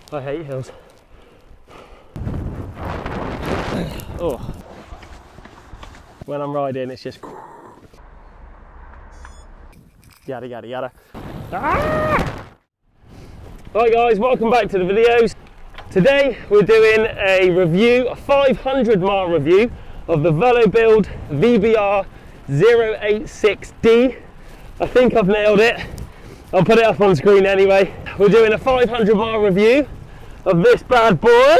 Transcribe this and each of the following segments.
I hate hills. Oh. When I'm riding, it's just yada yada yada. Ah! Hi guys, welcome back to the videos. Today we're doing a review, a 500 mile review of the Velobuild VBR086D. I think I've nailed it. I'll put it up on screen anyway. We're doing a 500 mile review of this bad boy.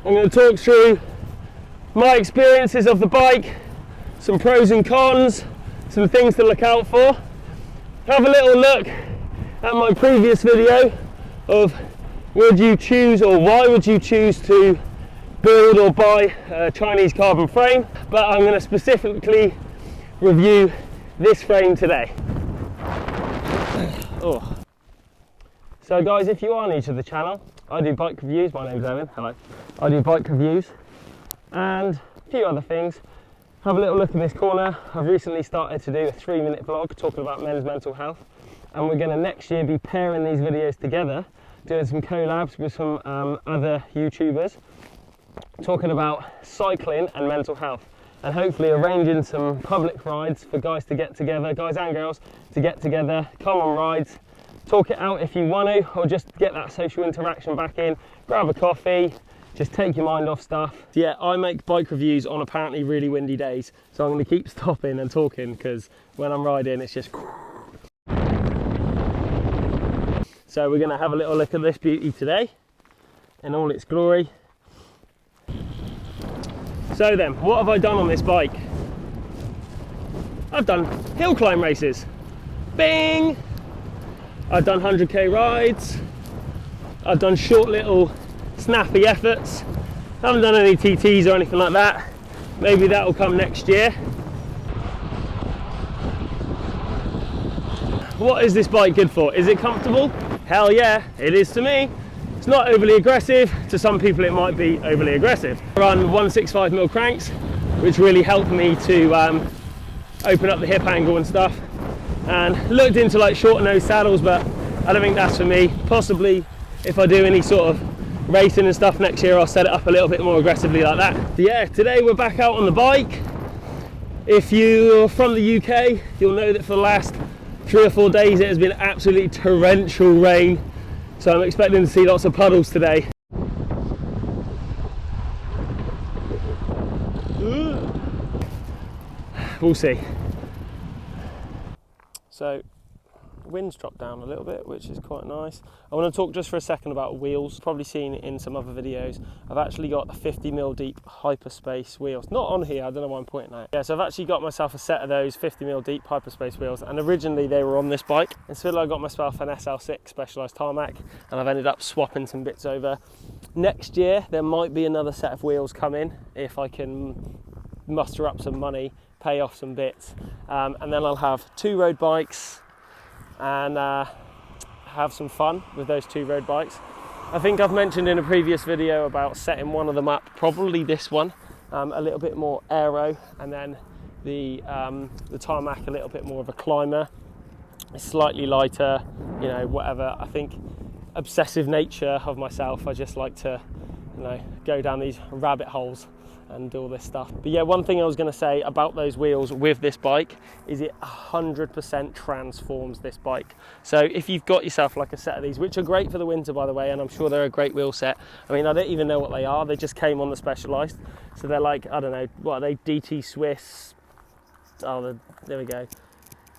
I'm going to talk through my experiences of the bike, some pros and cons, some things to look out for. Have a little look at my previous video of would you choose or why would you choose to build or buy a Chinese carbon frame, but I'm going to specifically review this frame today. Oh. So guys, if you are new to the channel, I do bike reviews. My name's Owen. Hello. I do bike reviews and a few other things. Have a little look in this corner. I've recently started to do a 3-minute vlog talking about men's mental health, and we're going to next year be pairing these videos together, doing some collabs with some other YouTubers, talking about cycling and mental health, and hopefully arranging some public rides for guys to get together, guys and girls to get together, come on rides, talk it out if you want to, or just get that social interaction back in, grab a coffee, just take your mind off stuff. Yeah, I make bike reviews on apparently really windy days, so I'm going to keep stopping and talking because when I'm riding it's just... So we're going to have a little look at this beauty today in all its glory. So then, what have I done on this bike? I've done hill climb races. Bing! I've done 100k rides. I've done short little snappy efforts. I haven't done any TTs or anything like that. Maybe that will come next year. What is this bike good for? Is it comfortable? Hell yeah, it is to me. It's not overly aggressive. To some people it might be overly aggressive. I run 165mm cranks, which really help me to open up the hip angle and stuff. And looked into like short nose saddles, but I don't think that's for me. Possibly if I do any sort of racing and stuff next year, I'll set it up a little bit more aggressively like that. So yeah, today we're back out on the bike. If you're from the UK, you'll know that for the last 3 or 4 days it has been absolutely torrential rain, so I'm expecting to see lots of puddles today. We'll see. So wind's dropped down a little bit, which is quite nice. I want to talk just for a second about wheels. Probably seen it in some other videos. I've actually got 50mm deep hyperspace wheels. Not on here, I don't know why I'm pointing at it. Yeah, so I've actually got myself a set of those 50mm deep hyperspace wheels, and originally they were on this bike. Instead I got myself an SL6 Specialized tarmac, and I've ended up swapping some bits over. Next year there might be another set of wheels coming if I can muster up some money, pay off some bits, and then I'll have 2 road bikes and have some fun with those 2 road bikes. I think I've mentioned in a previous video about setting one of them up, probably this one, a little bit more aero, and then the tarmac a little bit more of a climber. It's slightly lighter, you know, whatever. I think obsessive nature of myself, I just like to, you know, go down these rabbit holes and do all this stuff. But yeah, one thing I was going to say about those wheels with this bike is it 100% transforms this bike. So if you've got yourself like a set of these, which are great for the winter by the way, and I'm sure they're a great wheel set. I mean, I don't even know what they are. They just came on the Specialized. So they're like, I don't know, what are they, DT Swiss? Oh, there we go.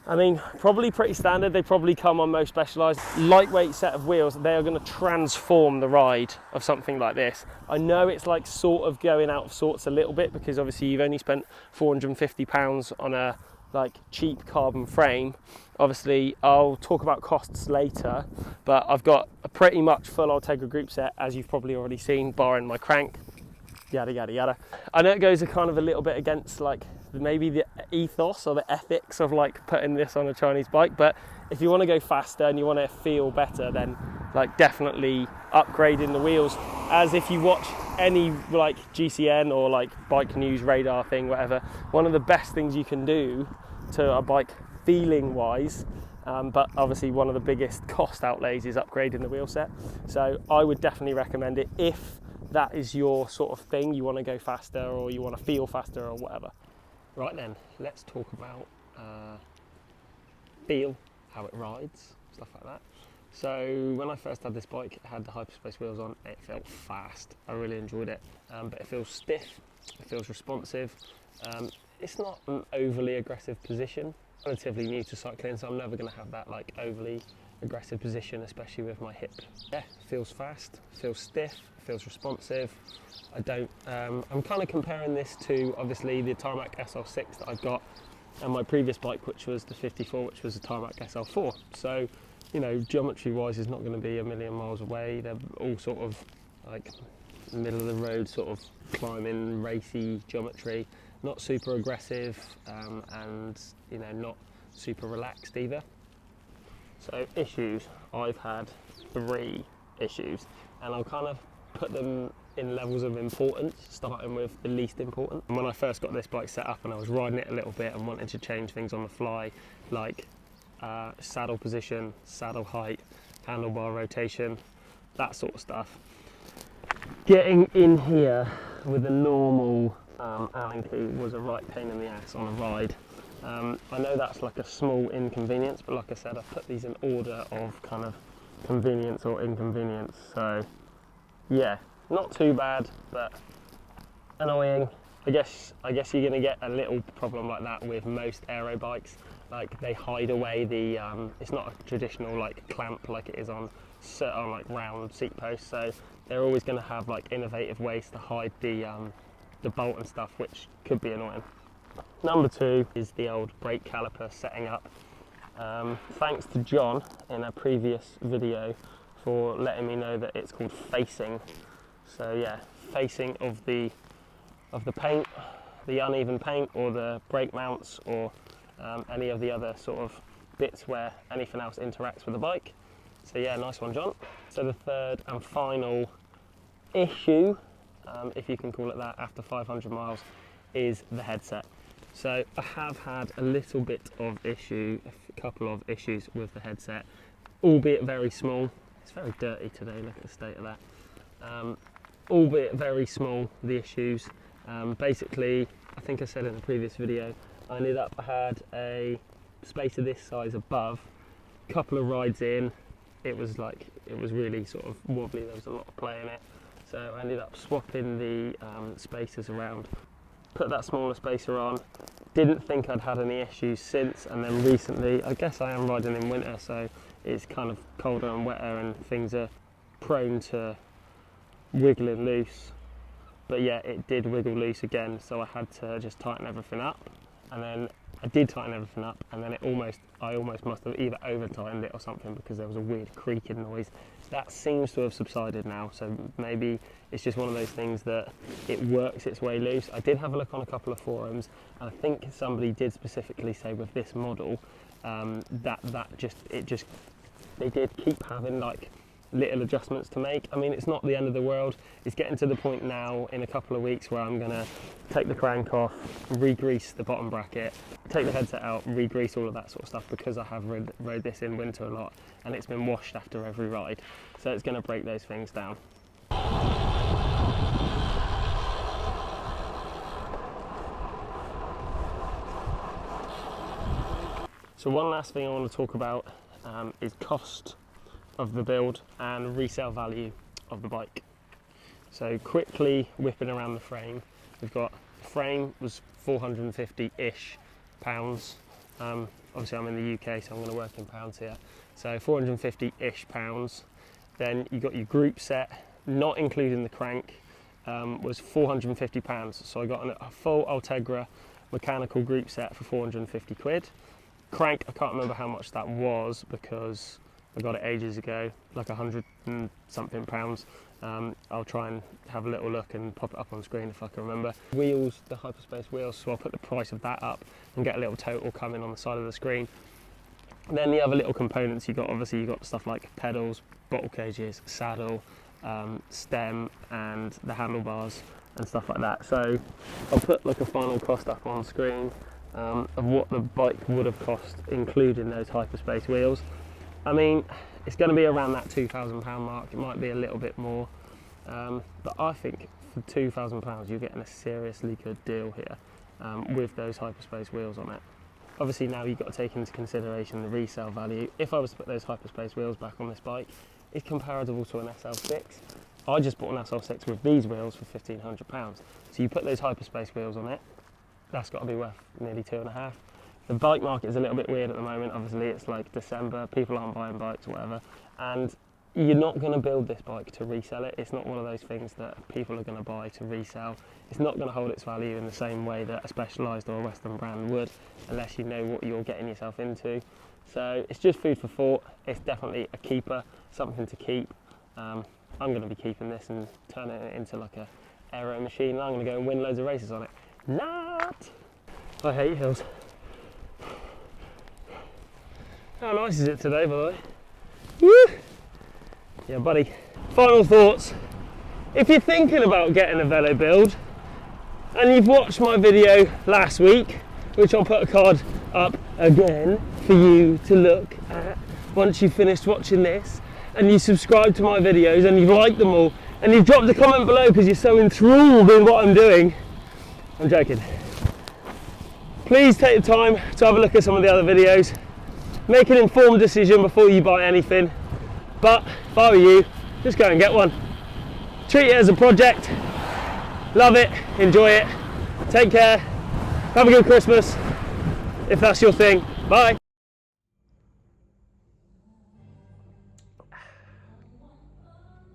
I mean, probably pretty standard. They probably come on most Specialized. Lightweight set of wheels, they are going to transform the ride of something like this. I know it's like sort of going out of sorts a little bit because obviously you've only spent £450 on a like cheap carbon frame. Obviously, I'll talk about costs later, but I've got a pretty much full Ultegra group set, as you've probably already seen, barring my crank, yada, yada, yada. I know it goes a kind of a little bit against like maybe the ethos or the ethics of like putting this on a Chinese bike, but if you want to go faster and you want to feel better, then like definitely upgrading the wheels. As if you watch any like GCN or like bike news radar thing, whatever, one of the best things you can do to a bike feeling wise but obviously one of the biggest cost outlays is upgrading the wheel set. So I would definitely recommend it if that is your sort of thing. You want to go faster, or you want to feel faster, or whatever. Right then, let's talk about feel, how it rides, stuff like that. So when I first had this bike, it had the Hyperspace wheels on, it felt fast. I really enjoyed it, but it feels stiff, it feels responsive. It's not an overly aggressive position. I'm relatively new to cycling, so I'm never going to have that like overly aggressive position, especially with my hip. Yeah, feels fast, feels stiff, feels responsive. I'm kind of comparing this to obviously the Tarmac SL6 that I've got, and my previous bike, which was the 54, which was a Tarmac SL4. So, you know, geometry wise is not going to be a million miles away. They're all sort of like middle of the road, sort of climbing, racy geometry, not super aggressive, and you know, not super relaxed either. So issues, I've had 3 issues, and I'll kind of put them in levels of importance, starting with the least important. And when I first got this bike set up and I was riding it a little bit and wanting to change things on the fly, like saddle position, saddle height, handlebar rotation, that sort of stuff. Getting in here with a normal Allen key was a right pain in the ass on a ride. I know that's like a small inconvenience, but like I said, I've put these in order of kind of convenience or inconvenience. So yeah, not too bad, but annoying. I guess you're going to get a little problem like that with most aero bikes. Like they hide away the, it's not a traditional like clamp like it is on like round seat posts. So they're always going to have like innovative ways to hide the bolt and stuff, which could be annoying. Number 2 is the old brake caliper setting up. Thanks to John in a previous video for letting me know that it's called facing. So yeah, facing of the paint, the uneven paint, or the brake mounts, or any of the other sort of bits where anything else interacts with the bike. So yeah, nice one, John. So the third and final issue, if you can call it that, after 500 miles, is the headset. So I have had a little bit of issue, a couple of issues with the headset, albeit very small. It's very dirty today, look at the state of that. Albeit very small, the issues. Basically, I think I said in the previous video, I had a spacer this size above, couple of rides in, it was really sort of wobbly, there was a lot of play in it. So I ended up swapping the spacers around, put that smaller spacer on. Didn't think I'd had any issues since, and then recently, I guess I am riding in winter, so it's kind of colder and wetter and things are prone to wiggling loose. But yeah, it did wiggle loose again, so I had to just tighten everything up. And then I did tighten everything up, and then I almost must have either over tightened it or something, because there was a weird creaking noise. That seems to have subsided now, so maybe it's just one of those things that it works its way loose. I did have a look on a couple of forums, and I think somebody did specifically say with this model they did keep having like little adjustments to make. I mean, it's not the end of the world. It's getting to the point now in a couple of weeks where I'm gonna take the crank off, re-grease the bottom bracket, take the headset out, re-grease all of that sort of stuff, because I have rode this in winter a lot and it's been washed after every ride. So it's gonna break those things down. So one last thing I want to talk about is cost of the build and resale value of the bike. So quickly whipping around the frame, we've got the frame was 450-ish pounds. Obviously I'm in the UK, so I'm going to work in pounds here. So 450-ish pounds. Then you got your group set, not including the crank, was 450 pounds. So I got a full Ultegra mechanical group set for 450 quid. Crank, I can't remember how much that was because I got it ages ago, like 100 and something pounds. I'll try and have a little look and pop it up on screen if I can remember. Wheels, the Hyperspace wheels, so I'll put the price of that up and get a little total coming on the side of the screen. And then the other little components obviously you got stuff like pedals, bottle cages, saddle, stem, and the handlebars and stuff like that. So I'll put like a final cost up on screen. of what the bike would have cost, including those hyperspace wheels. I mean, it's going to be around that £2,000 mark. It might be a little bit more, but I think for £2,000 you're getting a seriously good deal here with those hyperspace wheels on it. Obviously now you've got to take into consideration the resale value. If I was to put those hyperspace wheels back on this bike, it's comparable to an SL6. I just bought an SL6 with these wheels for £1,500. So you put those hyperspace wheels on it, that's got to be worth nearly 2.5. The bike market is a little bit weird at the moment. Obviously it's like December, people aren't buying bikes or whatever, and you're not going to build this bike to resell it. It's not one of those things that people are going to buy to resell. It's not going to hold its value in the same way that a Specialized or a Western brand would, unless you know what you're getting yourself into. So it's just food for thought. It's definitely a keeper, something to keep. I'm going to be keeping this and turning it into like a aero machine. I'm going to go and win loads of races on it. Not! I hate hills. How nice is it today, by the way? Woo! Yeah, buddy. Final thoughts. If you're thinking about getting a Velobuild and you've watched my video last week, which I'll put a card up again for you to look at once you've finished watching this, and you subscribe to my videos and you've liked them all, and you've dropped a comment below because you're so enthralled in what I'm doing, I'm joking. Please take the time to have a look at some of the other videos. Make an informed decision before you buy anything. But if I were you, just go and get one. Treat it as a project. Love it, enjoy it. Take care. Have a good Christmas, if that's your thing. Bye.